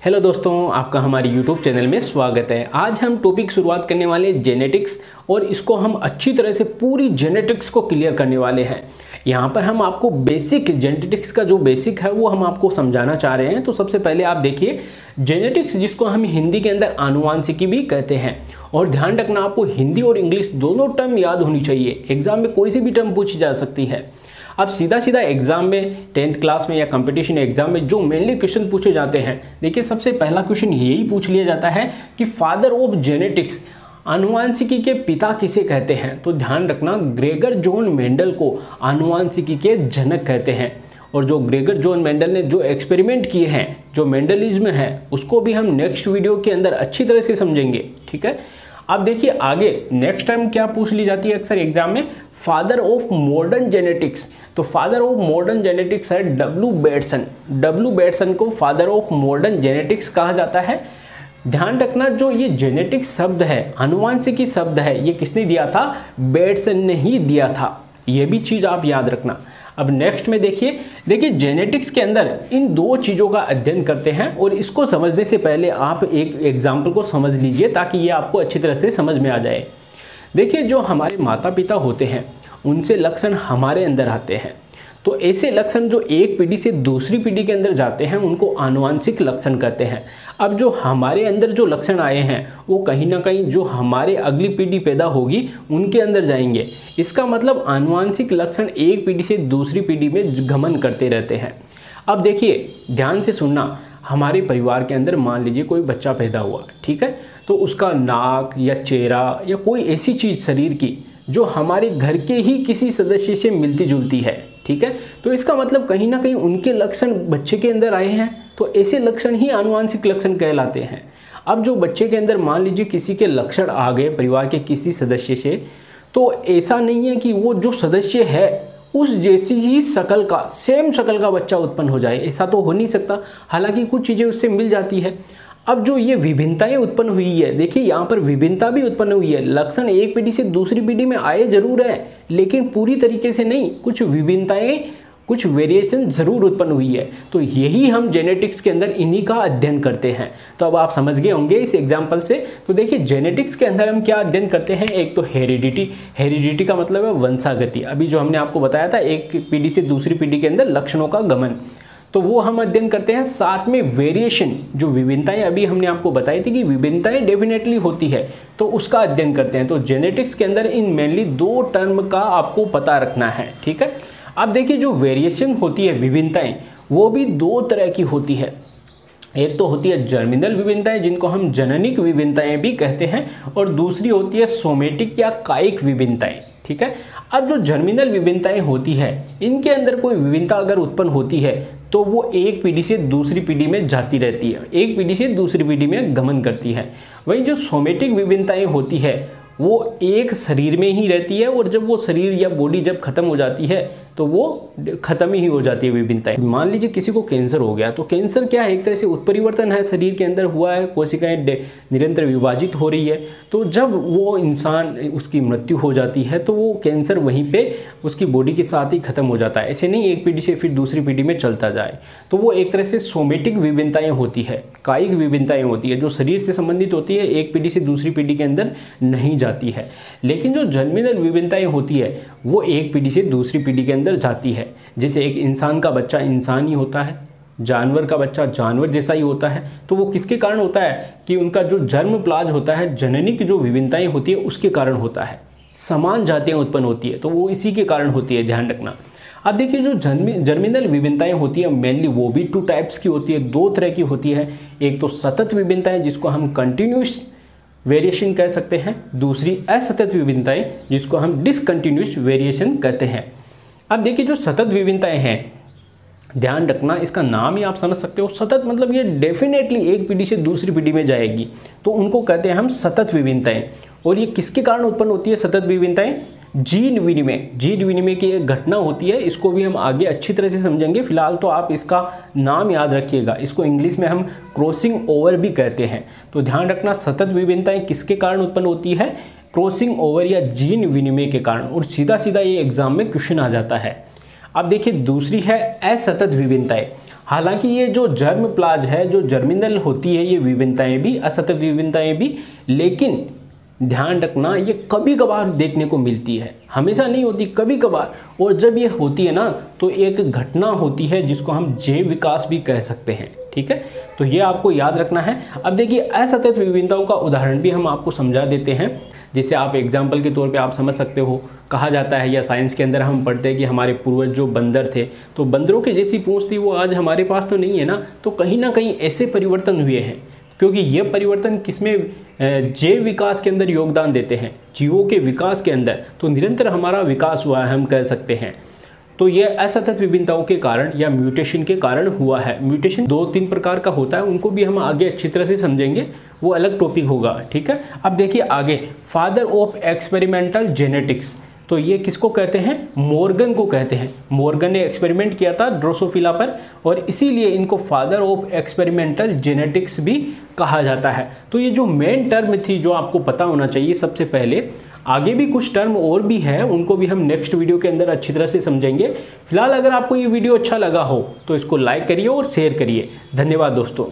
Hello दोस्तों, आपका हमारे YouTube चैनल में स्वागत है। आज हम टॉपिक शुरुआत करने वाले जेनेटिक्स और इसको हम अच्छी तरह से पूरी जेनेटिक्स को क्लियर करने वाले हैं। यहाँ पर हम आपको बेसिक जेनेटिक्स का जो बेसिक है वो हम आपको समझाना चाह रहे हैं। तो सबसे पहले आप देखिए जेनेटिक्स, जिसको हम हिंदी के अंदर आनुवांशिकी भी कहते हैं। और ध्यान रखना, आपको हिंदी और इंग्लिश दोनों टर्म याद होनी चाहिए। एग्जाम में कोई सी भी टर्म पूछी जा सकती है। अब सीधा सीधा एग्जाम में 10th क्लास में या कंपटीशन एग्जाम में जो मेनली क्वेश्चन पूछे जाते हैं, देखिए सबसे पहला क्वेश्चन यही पूछ लिया जाता है कि फादर ऑफ जेनेटिक्स, आनुवांशिकी के पिता किसे कहते हैं। तो ध्यान रखना, ग्रेगर जॉन मेंडल को आनुवांशिकी के जनक कहते हैं। और जो ग्रेगर जॉन मेंडल ने जो एक्सपेरिमेंट किए हैं, जो मेंडलिज्म है, उसको भी हम नेक्स्ट वीडियो के अंदर अच्छी तरह से समझेंगे। ठीक है, अब देखिए आगे नेक्स्ट टाइम क्या पूछ ली जाती है अक्सर एग्जाम में, फादर ऑफ मॉडर्न जेनेटिक्स। तो फादर ऑफ मॉडर्न जेनेटिक्स है डब्ल्यू बेटसन। डब्ल्यू बेटसन को फादर ऑफ मॉडर्न जेनेटिक्स कहा जाता है। ध्यान रखना, जो ये जेनेटिक्स शब्द है, आनुवांशिकी शब्द है, ये किसने दिया था? बेटसन ने ही दिया था। ये भी चीज़ आप याद रखना। अब नेक्स्ट में देखिए जेनेटिक्स के अंदर इन दो चीज़ों का अध्ययन करते हैं। और इसको समझने से पहले आप एक एग्जाम्पल को समझ लीजिए ताकि ये आपको अच्छी तरह से समझ में आ जाए। देखिए, जो हमारे माता पिता होते हैं उनसे लक्षण हमारे अंदर आते हैं। तो ऐसे लक्षण जो एक पीढ़ी से दूसरी पीढ़ी के अंदर जाते हैं उनको आनुवांशिक लक्षण कहते हैं। अब जो हमारे अंदर जो लक्षण आए हैं वो कहीं ना कहीं जो हमारे अगली पीढ़ी पैदा होगी उनके अंदर जाएंगे। इसका मतलब आनुवांशिक लक्षण एक पीढ़ी से दूसरी पीढ़ी में गमन करते रहते हैं। अब देखिए ध्यान से सुनना, हमारे परिवार के अंदर मान लीजिए कोई बच्चा पैदा हुआ, ठीक है, तो उसका नाक या चेहरा या कोई ऐसी चीज़ शरीर की जो हमारे घर के ही किसी सदस्य से मिलती जुलती है, ठीक है, तो इसका मतलब कहीं ना कहीं उनके लक्षण बच्चे के अंदर आए हैं। तो ऐसे लक्षण ही आनुवांशिक लक्षण कहलाते हैं। अब जो बच्चे के अंदर मान लीजिए किसी के लक्षण आ गए परिवार के किसी सदस्य से, तो ऐसा नहीं है कि वो जो सदस्य है उस जैसी ही शक्ल का, सेम शक्ल का बच्चा उत्पन्न हो जाए, ऐसा तो हो नहीं सकता। हालांकि कुछ चीज़ें उससे मिल जाती है। अब जो ये विभिन्नताएं उत्पन्न हुई है, देखिए यहाँ पर विभिन्नता भी उत्पन्न हुई है। लक्षण एक पीढ़ी से दूसरी पीढ़ी में आए जरूर है, लेकिन पूरी तरीके से नहीं। कुछ विभिन्नताएं, कुछ वेरिएशन जरूर उत्पन्न हुई है। तो यही हम जेनेटिक्स के अंदर इन्हीं का अध्ययन करते हैं। तो अब आप समझ गए होंगे इस एग्जाम्पल से। तो देखिए जेनेटिक्स के अंदर हम क्या अध्ययन करते हैं, एक तो हेरिडिटी। हेरिडिटी का मतलब है वंशागति। अभी जो हमने आपको बताया था एक पीढ़ी से दूसरी पीढ़ी के अंदर लक्षणों का गमन, तो वो हम अध्ययन करते हैं। साथ में वेरिएशन, जो विभिन्नताएं अभी हमने आपको बताई थी कि विभिन्नताएं डेफिनेटली होती है, तो उसका अध्ययन करते हैं। तो जेनेटिक्स के अंदर इन मेनली दो टर्म का आपको पता रखना है, ठीक है। अब देखिए जो वेरिएशन होती है, विभिन्नताएं, वो भी दो तरह की होती है। एक तो होती है जर्मिनल विभिन्नताएं, जिनको हम जननिक विभिन्नताएं भी कहते हैं, और दूसरी होती है सोमेटिक या कायिक विभिन्नताएं, ठीक है। अब जो जर्मिनल विभिन्नताएं होती है, इनके अंदर कोई विभिन्नता अगर उत्पन्न होती है तो वो एक पीढ़ी से दूसरी पीढ़ी में जाती रहती है, एक पीढ़ी से दूसरी पीढ़ी में गमन करती है। वहीं जो सोमेटिक विभिन्नताएं होती है वो एक शरीर में ही रहती है, और जब वो शरीर या बॉडी जब खत्म हो जाती है तो वो खत्म ही हो जाती है विभिन्नताएं। मान लीजिए किसी को कैंसर हो गया, तो कैंसर क्या है, एक तरह से उत्परिवर्तन है, शरीर के अंदर हुआ है, कोशिकाएं निरंतर विभाजित हो रही है। तो जब वो इंसान, उसकी मृत्यु हो जाती है तो वो कैंसर वहीं पे उसकी बॉडी के साथ ही खत्म हो जाता है। ऐसे नहीं एक पीढ़ी से फिर दूसरी पीढ़ी में चलता जाए। तो वो एक तरह से सोमेटिक विभिन्नताएं होती है, कायिक विभिन्नताएं होती है, जो शरीर से संबंधित होती है, एक पीढ़ी से दूसरी पीढ़ी के अंदर नहीं जाती है। लेकिन जो जर्मिनल विभिन्नताएं होती है वो एक पीढ़ी से दूसरी पीढ़ी के अंदर जाती है। जैसे एक इंसान का बच्चा इंसान ही होता है, जानवर का बच्चा जानवर जैसा ही होता है। तो वो किसके कारण होता है कि उनका जो जन्म प्लाज होता है, जननी की जो विभिन्नताएं होती है उसके कारण होता है। समान जातियां उत्पन्न होती है तो वो इसी के कारण होती है, ध्यान रखना। अब देखिए जो जर्मिनल विभिन्नताएं होती है मेनली वो भी टू टाइप्स की होती है, दो तरह की होती है। एक तो सतत विभिन्नताएं जिसको हम कंटिन्यूस वेरिएशन कह सकते हैं, दूसरी असतत विभिन्नताएं जिसको हम डिसकंटिन्यूस वेरिएशन कहते हैं। अब देखिए जो सतत विभिन्नताएं हैं, ध्यान रखना, इसका नाम ही आप समझ सकते हो। सतत मतलब ये डेफिनेटली एक पीढ़ी से दूसरी पीढ़ी में जाएगी, तो उनको कहते हैं हम सतत विभिन्नताएं। और ये किसके कारण उत्पन्न होती है सतत विभिन्नताएं? जीन विनिमय, जीन विनिमय की एक घटना होती है। इसको भी हम आगे अच्छी तरह से समझेंगे। फिलहाल तो आप इसका नाम याद रखिएगा, इसको इंग्लिश में हम क्रॉसिंग ओवर भी कहते हैं। तो ध्यान रखना, सतत विभिन्नताएं किसके कारण उत्पन्न होती है? क्रॉसिंग ओवर या जीन विनिमय के कारण। और सीधा सीधा ये एग्जाम में क्वेश्चन आ जाता है। अब देखिए दूसरी है असतत विभिन्नताएं। हालांकि ये जो जर्म प्लाज है, जो जर्मिनल होती है, ये विभिन्नताएं भी, असतत विभिन्नताएं भी, लेकिन ध्यान रखना ये कभी कभार देखने को मिलती है, हमेशा नहीं होती, कभी कभार। और जब ये होती है ना तो एक घटना होती है जिसको हम जैव विकास भी कह सकते हैं, ठीक है। तो ये आपको याद रखना है। अब देखिए असतत विभिन्नताओं का उदाहरण भी हम आपको समझा देते हैं, जिससे आप एग्जाम्पल के तौर पे आप समझ सकते हो। कहा जाता है या साइंस के अंदर हम पढ़ते हैं कि हमारे पूर्वज जो बंदर थे, तो बंदरों के जैसी पूंछ थी, वो आज हमारे पास तो नहीं है ना। तो कहीं ना कहीं ऐसे परिवर्तन हुए हैं, क्योंकि ये परिवर्तन किसमें, जैव विकास के अंदर योगदान देते हैं, जीवों के विकास के अंदर। तो निरंतर हमारा विकास हुआ है, हम कह सकते हैं। तो ये असतत विभिन्नताओं के कारण या म्यूटेशन के कारण हुआ है। म्यूटेशन 2-3 प्रकार का होता है, उनको भी हम आगे अच्छी तरह से समझेंगे, वो अलग टॉपिक होगा, ठीक है। अब देखिए आगे, फादर ऑफ एक्सपेरिमेंटल जेनेटिक्स, तो ये किसको कहते हैं, मॉर्गन को कहते हैं। मॉर्गन ने एक्सपेरिमेंट किया था ड्रोसोफिला पर, और इसीलिए इनको फादर ऑफ एक्सपेरिमेंटल जेनेटिक्स भी कहा जाता है। तो ये जो मेन टर्म थी जो आपको पता होना चाहिए सबसे पहले, आगे भी कुछ टर्म और भी है, उनको भी हम नेक्स्ट वीडियो के अंदर अच्छी तरह से समझेंगे। फिलहाल अगर आपको ये वीडियो अच्छा लगा हो तो इसको लाइक करिए और शेयर करिए। धन्यवाद दोस्तों।